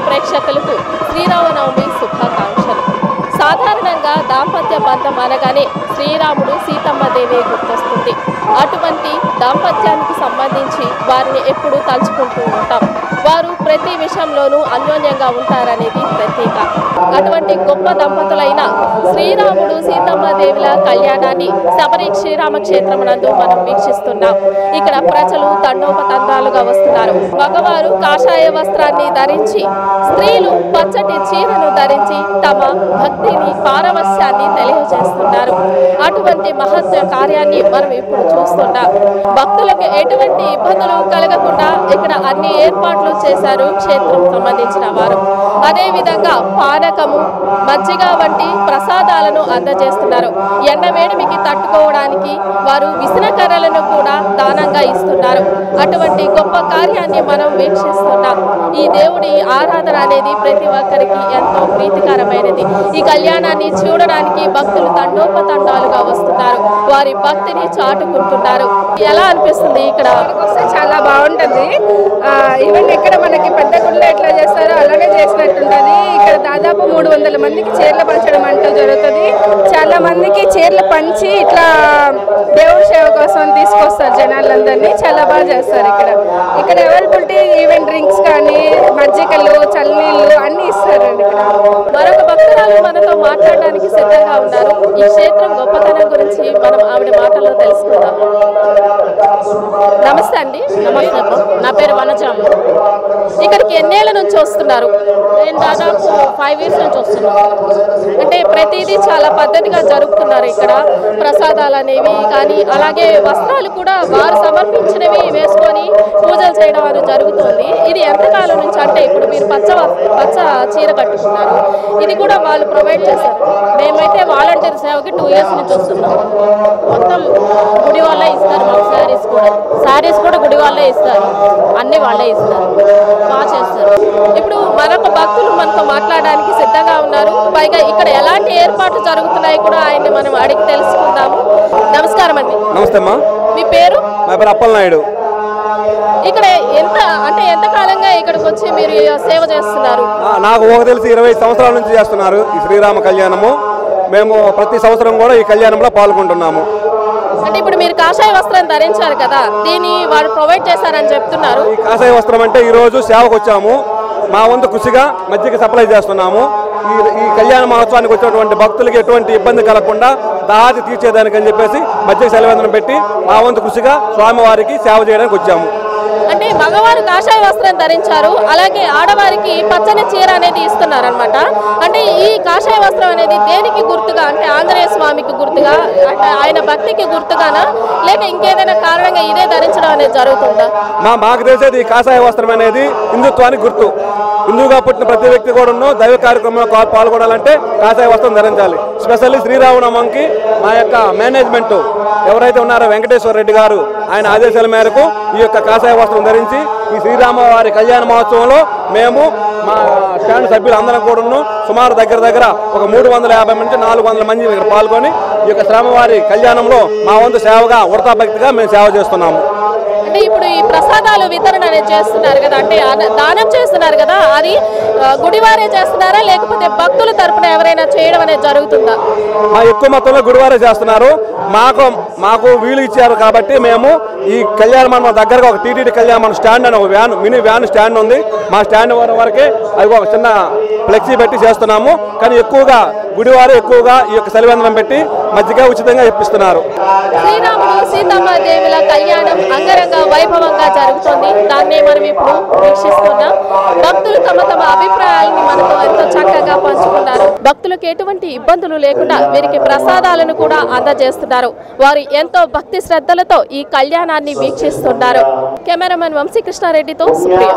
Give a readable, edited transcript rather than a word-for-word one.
ప్రేక్షకులకు శ్రీరామనవమి శుభాకాంక్షలు. సాధారణంగా దాంపత్య బంధం అనగానే శ్రీరాముడు సీతమ్మ దేవి గుర్తొస్తుంది. అటువంటి దాంపత్యానికి సంబంధించి వారిని ఎప్పుడూ తలుచుకుంటూ ఉంటాం. వారు ప్రతి విషయంలోనూ అన్యోన్యంగా ఉంటారనేది ప్రత్యేక. అటువంటి గొప్ప దంపతులైన శ్రీరాముడు సీతమ్మ దేవిల కళ్యాణాన్ని శబరి శ్రీరామ క్షేత్రమునందు మనం వీక్షిస్తున్నాం. ఇక్కడ ప్రజలు తండోపతండాలుగా వస్తున్నారు. మగవారు కాషాయ వస్త్రాన్ని ధరించి, స్త్రీలు పచ్చటి చీరను ధరించి తమ భక్తిని పారవస్యాన్ని తెలియజేస్తున్నారు. అటువంటి మహత్వ కార్యాన్ని మనం ఇప్పుడు చూస్తున్నాం. భక్తులకు ఎటువంటి ఇబ్బందులు కలగకుండా ఇక్కడ అన్ని ఏర్పాట్లు చేశారు క్షేత్రం సంబంధించిన వారు. అదేవిధంగా పానకము, మజ్జిగ వంటి ప్రసాదాలను అందజేస్తున్నారు. ఎండవేడిమికి తట్టుకోవడానికి వారు విసనకర్రలను కూడా దానంగా ఇస్తున్నారు. అటువంటి గొప్ప కార్యాన్ని మనం వీక్షిస్తున్నాం. ఈ దేవుడి ఆరాధన అనేది ప్రతి ఒక్కరికి ఎంతో ప్రీతికరమైనది. ఈ కళ్యాణాన్ని చూడడానికి భక్తులు తండోపతండాలుగా వస్తున్నారు. వారి భక్తిని చాటుకుంటున్నారు. ఎలా అనిపిస్తుంది ఇక్కడ వస్తే? చాలా బాగుంటుంది. ఈవెన్ ఇక్కడ మనకి పెద్ద గుడిలో ఎట్లా చేస్తారో అలాగే చేసినట్టుంటుంది. ఇక్కడ దాదాపు 300 మందికి చీరలు పంచడం అంటూ జరుగుతుంది. చాలా మందికి చీరలు పంచి ఇట్లా దేవుడి సేవ కోసం తీసుకొస్తారు జనాలందరినీ. చాలా బాగా చేస్తారు ఇక్కడ అవైలబిలిటీ ఈవెన్ డ్రింక్స్ కానీ, మజ్జిగలు, చల్లనీళ్ళు అన్ని ఇస్తారండి. ఇక్కడ మరొక భక్తురాలు మనతో మాట్లాడడానికి సిద్ధంగా ఉన్నారు. ఈ క్షేత్రం గొప్పతనం గురించి మనం ఆవిడ మాటల్లో తెలుసుకుందాం. నమస్తే అండి. నమస్తే. నా పేరు వనజామ. ఇక్కడికి ఎన్నేళ్ల నుంచి వస్తున్నారు? నేను దాదాపు 5 years నుంచి వస్తున్నాను. అంటే ప్రతిదీ చాలా పద్ధతిగా జరుపుతున్నారు ఇక్కడ. ప్రసాదాలు అనేవి కానీ, అలాగే వస్త్రాలు కూడా వారు సమర్పించినవి వేసుకొని పూజలు చేయడం అది జరుగుతుంది. ఇది ఎంతకాలం నుంచి? అంటే ఇప్పుడు మీరు పచ్చ చీర కట్టుకున్నారు, ఇది కూడా వాళ్ళు ప్రొవైడ్ చేస్తారు? మేమైతే వాలంటీర్ సేవకి 2 years నుంచి వస్తున్నాం. మొత్తం గుడి వాళ్ళే ఇస్తారు. మాకు శారీస్ కూడా గుడి వాళ్ళే ఇస్తారు. అన్ని వాళ్ళే ఇస్తారు. బాగా చేస్తారు. ఇప్పుడు మరొక భక్తులు మనతో మాట్లాడడానికి సిద్ధంగా ఉన్నారు. పైగా ఇక్కడ ఎలాంటి ఏర్పాట్లు జరుగుతున్నాయి కూడా ఆయన్ని మనం అడిగి తెలుసుకుందాము. నమస్కారం అండి. నమస్తే అమ్మా. మీ పేరు? నా పేరు అప్పలనాయుడు. ఇక్కడ ఎంత కాలంగా ఇక్కడికి వచ్చి మీరు సేవ చేస్తున్నారు? నాకు తెలిసి 25 సంవత్సరాల నుంచి చేస్తున్నారు ఈ శ్రీరామ కళ్యాణము. మేము ప్రతి సంవత్సరం కూడా ఈ కళ్యాణంలో పాల్గొంటున్నాము. అంటే ఇప్పుడు మీరు కాషాయ వస్త్రం ధరించారు కదా, దీన్ని వారు ప్రొవైడ్ చేశారని చెప్తున్నారు. ఈ కాషాయ వస్త్రం అంటే ఈరోజు సేవకు వచ్చాము. మా వంతు కృషిగా మజ్జిగ సప్లై చేస్తున్నాము. ఈ కళ్యాణ మహోత్సవానికి వచ్చినటువంటి భక్తులకి ఎటువంటి ఇబ్బంది కలగకుండా దాహి తీర్చేదానికని చెప్పేసి మజ్జిగ సెలవేంద్రం పెట్టి మా వంతు కృషిగా స్వామివారికి సేవ చేయడానికి వచ్చాము. అంటే మగవారు కాషాయ వస్త్రం ధరించారు, అలాగే ఆడవారికి పచ్చని చీర అనేది ఇస్తున్నారు అనమాట. అంటే ఈ కాషాయ వస్త్రం అనేది దేనికి గుర్తుగా? అంటే ఆంజనేయ స్వామికి గుర్తుగా, అంటే ఆయన భక్తికి గుర్తుగానా, లేక ఇంకేదైనా కారణంగా ఇదే ధరించడం అనేది జరుగుతుందా? మాకు తెలిసేది ఈ కాషాయ వస్త్రం అనేది హిందుత్వానికి గుర్తు. హిందువుగా పుట్టిన ప్రతి వ్యక్తి కూడా దైవ కార్యక్రమంలో పాల్గొనాలంటే కాషాయ వస్త్రం ధరించాలి. స్పెషల్లీ శ్రీరామనవమికి మా యొక్క మేనేజ్మెంట్ ఎవరైతే ఉన్నారో వెంకటేశ్వర రెడ్డి గారు, ఆయన ఆదేశాల మేరకు ఈ యొక్క కాషాయ వస్త్రం ధరించి ఈ శ్రీరామ వారి కళ్యాణ మహోత్సవంలో మేము మా స్టాండ్ సభ్యులు అందరం కూడా సుమారు దగ్గర ఒక 350 నుంచి 400 మంది ఇక్కడ పాల్గొని ఈ యొక్క శ్రీరామవారి కళ్యాణంలో మా వంతు సేవగా ఉడతా భక్తిగా మేము సేవ చేస్తున్నాము. అంటే ఇప్పుడు ఈ ప్రసాదాలు వితరణ అనేది చేస్తున్నారు కదా, అంటే దానం చేస్తున్నారు కదా, అది గుడివారే చేస్తున్నారా లేకపోతే భక్తుల తరపున ఎవరైనా చేయడం అనేది జరుగుతుందా? మా ఎక్కువ మొత్తంలో గుడివారే చేస్తున్నారు. మాకు వీలు ఇచ్చారు కాబట్టి మేము ఈ కళ్యాణ మండపం దగ్గరగా ఒక టీటీడీ కళ్యాణ మండపం స్టాండ్ అని ఒక మినీ వ్యాన్ స్టాండ్ ఉంది. మా స్టాండ్ వరకే అది ఒక చిన్న ఫ్లెక్సీ పెట్టి చేస్తున్నాము. కానీ ఎక్కువగా గుడివారు ఎక్కువగా ఈ యొక్క సెలవేంద్రం పెట్టి మజ్జిగ ఉచితంగా ఇప్పిస్తున్నారు. శ్రీరాముడు సీతమ్మ దేవుల కళ్యాణం అంగరంగ వైభవంగా వైభవంగా జరుగుతోంది. దాన్నే మనం ఇప్పుడు వీక్షిస్తున్నాం. భక్తులు తమ తమ అభిప్రాయాలని మనతో ఎంతో చక్కగా పంచుకున్నారు. భక్తులకు ఎటువంటి ఇబ్బందులు లేకుండా వీరికి ప్రసాదాలను కూడా అందజేస్తున్నారు. వారు ఎంతో భక్తి శ్రద్ధలతో ఈ కళ్యాణాన్ని వీక్షిస్తున్నారు. కెమెరామెన్ వంశీకృష్ణారెడ్డితో సుప్రియ.